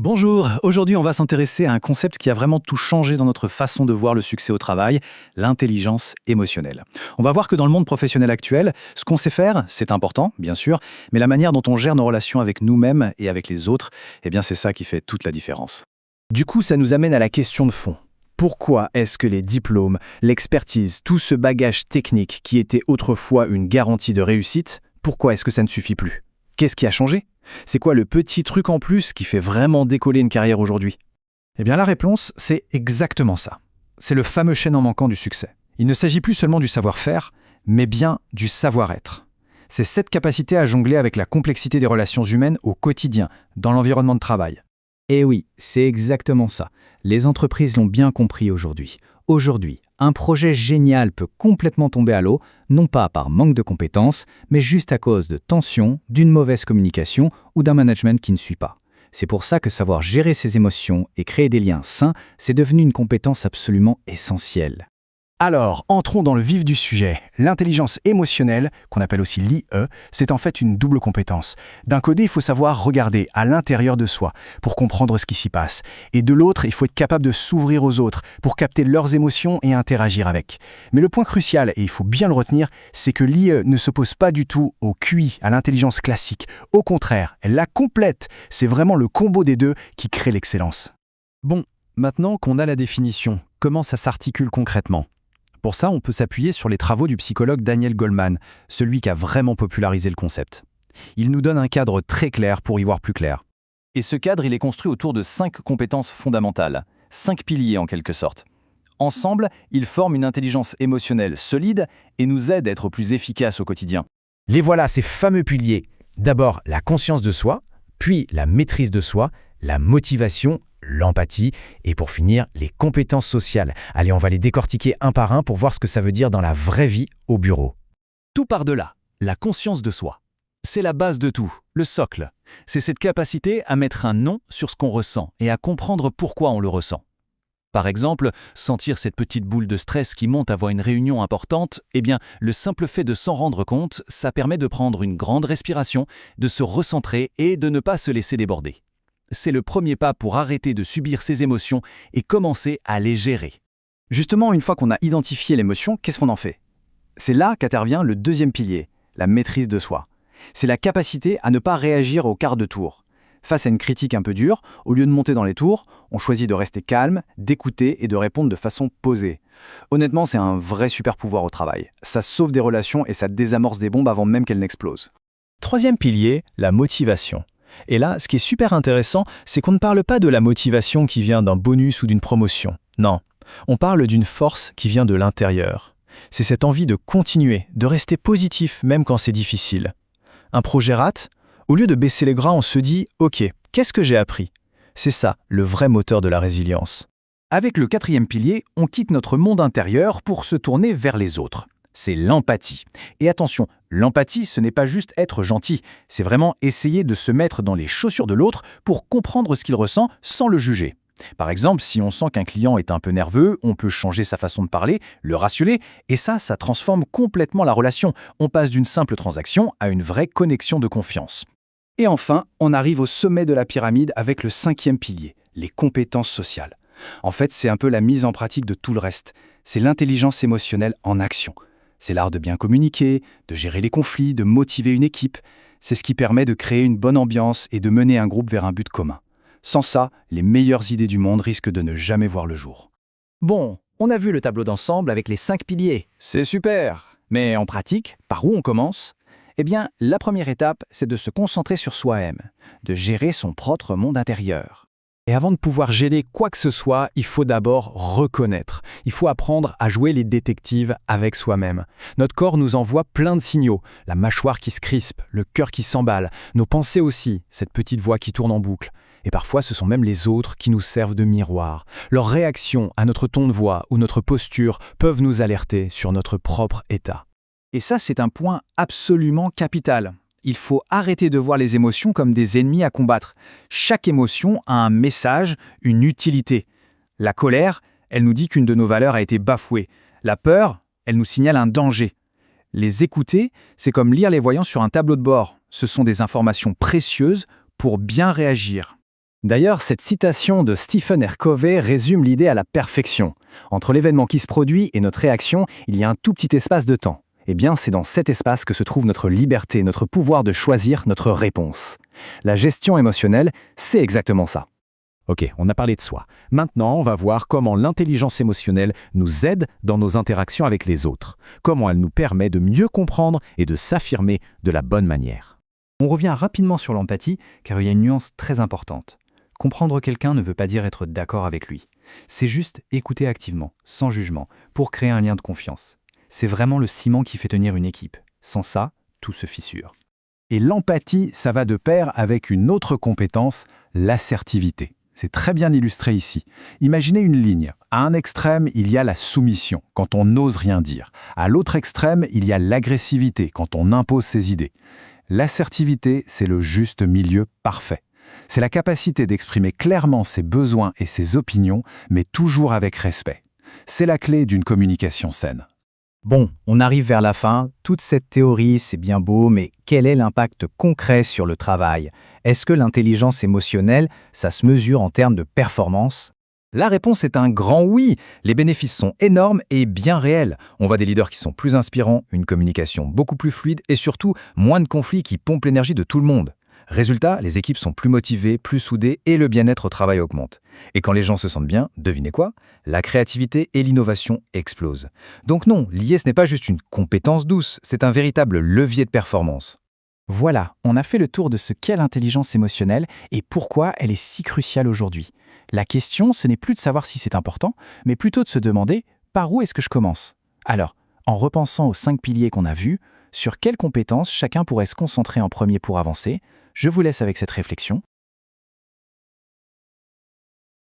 Bonjour, aujourd'hui on va s'intéresser à un concept qui a vraiment tout changé dans notre façon de voir le succès au travail, l'intelligence émotionnelle. On va voir que dans le monde professionnel actuel, ce qu'on sait faire, c'est important, bien sûr, mais la manière dont on gère nos relations avec nous-mêmes et avec les autres, eh bien c'est ça qui fait toute la différence. Du coup, ça nous amène à la question de fond. Pourquoi est-ce que les diplômes, l'expertise, tout ce bagage technique qui était autrefois une garantie de réussite, pourquoi est-ce que ça ne suffit plus? Qu'est-ce qui a changé? C'est quoi le petit truc en plus qui fait vraiment décoller une carrière aujourd'hui? Eh bien la réponse, c'est exactement ça. C'est le fameux chaînon manquant du succès. Il ne s'agit plus seulement du savoir-faire, mais bien du savoir-être. C'est cette capacité à jongler avec la complexité des relations humaines au quotidien, dans l'environnement de travail. Eh oui, c'est exactement ça. Les entreprises l'ont bien compris aujourd'hui. Aujourd'hui, un projet génial peut complètement tomber à l'eau, non pas par manque de compétences, mais juste à cause de tensions, d'une mauvaise communication ou d'un management qui ne suit pas. C'est pour ça que savoir gérer ses émotions et créer des liens sains, c'est devenu une compétence absolument essentielle. Alors, entrons dans le vif du sujet. L'intelligence émotionnelle, qu'on appelle aussi l'IE, c'est en fait une double compétence. D'un côté, il faut savoir regarder à l'intérieur de soi pour comprendre ce qui s'y passe. Et de l'autre, il faut être capable de s'ouvrir aux autres pour capter leurs émotions et interagir avec. Mais le point crucial, et il faut bien le retenir, c'est que l'IE ne s'oppose pas du tout au QI, à l'intelligence classique. Au contraire, elle la complète. C'est vraiment le combo des deux qui crée l'excellence. Bon, maintenant qu'on a la définition, comment ça s'articule concrètement? Pour ça, on peut s'appuyer sur les travaux du psychologue Daniel Goleman, celui qui a vraiment popularisé le concept. Il nous donne un cadre très clair pour y voir plus clair. Et ce cadre, il est construit autour de 5 compétences fondamentales, 5 piliers en quelque sorte. Ensemble, ils forment une intelligence émotionnelle solide et nous aident à être plus efficaces au quotidien. Les voilà, ces fameux piliers. D'abord, la conscience de soi, puis la maîtrise de soi, la motivation, l'empathie et pour finir, les compétences sociales. Allez, on va les décortiquer un par un pour voir ce que ça veut dire dans la vraie vie au bureau. Tout part de là, la conscience de soi. C'est la base de tout, le socle. C'est cette capacité à mettre un nom sur ce qu'on ressent et à comprendre pourquoi on le ressent. Par exemple, sentir cette petite boule de stress qui monte avant une réunion importante, eh bien, le simple fait de s'en rendre compte, ça permet de prendre une grande respiration, de se recentrer et de ne pas se laisser déborder. C'est le premier pas pour arrêter de subir ses émotions et commencer à les gérer. Justement, une fois qu'on a identifié l'émotion, qu'est-ce qu'on en fait? C'est là qu'intervient le deuxième pilier, la maîtrise de soi. C'est la capacité à ne pas réagir au quart de tour. Face à une critique un peu dure, au lieu de monter dans les tours, on choisit de rester calme, d'écouter et de répondre de façon posée. Honnêtement, c'est un vrai super pouvoir au travail. Ça sauve des relations et ça désamorce des bombes avant même qu'elles n'explosent. Troisième pilier, la motivation. Et là, ce qui est super intéressant, c'est qu'on ne parle pas de la motivation qui vient d'un bonus ou d'une promotion. Non, on parle d'une force qui vient de l'intérieur. C'est cette envie de continuer, de rester positif même quand c'est difficile. Un projet rate, au lieu de baisser les bras, on se dit « Ok, qu'est-ce que j'ai appris ?» C'est ça, le vrai moteur de la résilience. Avec le quatrième pilier, on quitte notre monde intérieur pour se tourner vers les autres. C'est l'empathie. Et attention, l'empathie, ce n'est pas juste être gentil, c'est vraiment essayer de se mettre dans les chaussures de l'autre pour comprendre ce qu'il ressent sans le juger. Par exemple, si on sent qu'un client est un peu nerveux, on peut changer sa façon de parler, le rassurer, et ça transforme complètement la relation. On passe d'une simple transaction à une vraie connexion de confiance. Et enfin, on arrive au sommet de la pyramide avec le cinquième pilier, les compétences sociales. En fait, c'est un peu la mise en pratique de tout le reste. C'est l'intelligence émotionnelle en action. C'est l'art de bien communiquer, de gérer les conflits, de motiver une équipe. C'est ce qui permet de créer une bonne ambiance et de mener un groupe vers un but commun. Sans ça, les meilleures idées du monde risquent de ne jamais voir le jour. Bon, on a vu le tableau d'ensemble avec les 5 piliers. C'est super. Mais en pratique, par où on commence? Eh bien, la première étape, c'est de se concentrer sur soi-même, de gérer son propre monde intérieur. Et avant de pouvoir gérer quoi que ce soit, il faut d'abord reconnaître. Il faut apprendre à jouer les détectives avec soi-même. Notre corps nous envoie plein de signaux. La mâchoire qui se crispe, le cœur qui s'emballe, nos pensées aussi, cette petite voix qui tourne en boucle. Et parfois, ce sont même les autres qui nous servent de miroir. Leurs réactions à notre ton de voix ou notre posture peuvent nous alerter sur notre propre état. Et ça, c'est un point absolument capital. Il faut arrêter de voir les émotions comme des ennemis à combattre. Chaque émotion a un message, une utilité. La colère, elle nous dit qu'une de nos valeurs a été bafouée. La peur, elle nous signale un danger. Les écouter, c'est comme lire les voyants sur un tableau de bord. Ce sont des informations précieuses pour bien réagir. D'ailleurs, cette citation de Stephen R. Covey résume l'idée à la perfection. Entre l'événement qui se produit et notre réaction, il y a un tout petit espace de temps. Eh bien, c'est dans cet espace que se trouve notre liberté, notre pouvoir de choisir notre réponse. La gestion émotionnelle, c'est exactement ça. Ok, on a parlé de soi. Maintenant, on va voir comment l'intelligence émotionnelle nous aide dans nos interactions avec les autres. Comment elle nous permet de mieux comprendre et de s'affirmer de la bonne manière. On revient rapidement sur l'empathie, car il y a une nuance très importante. Comprendre quelqu'un ne veut pas dire être d'accord avec lui. C'est juste écouter activement, sans jugement, pour créer un lien de confiance. C'est vraiment le ciment qui fait tenir une équipe. Sans ça, tout se fissure. Et l'empathie, ça va de pair avec une autre compétence, l'assertivité. C'est très bien illustré ici. Imaginez une ligne. À un extrême, il y a la soumission, quand on n'ose rien dire. À l'autre extrême, il y a l'agressivité, quand on impose ses idées. L'assertivité, c'est le juste milieu parfait. C'est la capacité d'exprimer clairement ses besoins et ses opinions, mais toujours avec respect. C'est la clé d'une communication saine. Bon, on arrive vers la fin. Toute cette théorie, c'est bien beau, mais quel est l'impact concret sur le travail? Est-ce que l'intelligence émotionnelle, ça se mesure en termes de performance? La réponse est un grand oui. Les bénéfices sont énormes et bien réels. On voit des leaders qui sont plus inspirants, une communication beaucoup plus fluide et surtout moins de conflits qui pompent l'énergie de tout le monde. Résultat, les équipes sont plus motivées, plus soudées et le bien-être au travail augmente. Et quand les gens se sentent bien, devinez quoi? La créativité et l'innovation explosent. Donc non, l'IA ce n'est pas juste une compétence douce, c'est un véritable levier de performance. Voilà, on a fait le tour de ce qu'est l'intelligence émotionnelle et pourquoi elle est si cruciale aujourd'hui. La question, ce n'est plus de savoir si c'est important, mais plutôt de se demander par où est-ce que je commence? Alors, en repensant aux 5 piliers qu'on a vus, sur quelles compétences chacun pourrait se concentrer en premier pour avancer, je vous laisse avec cette réflexion.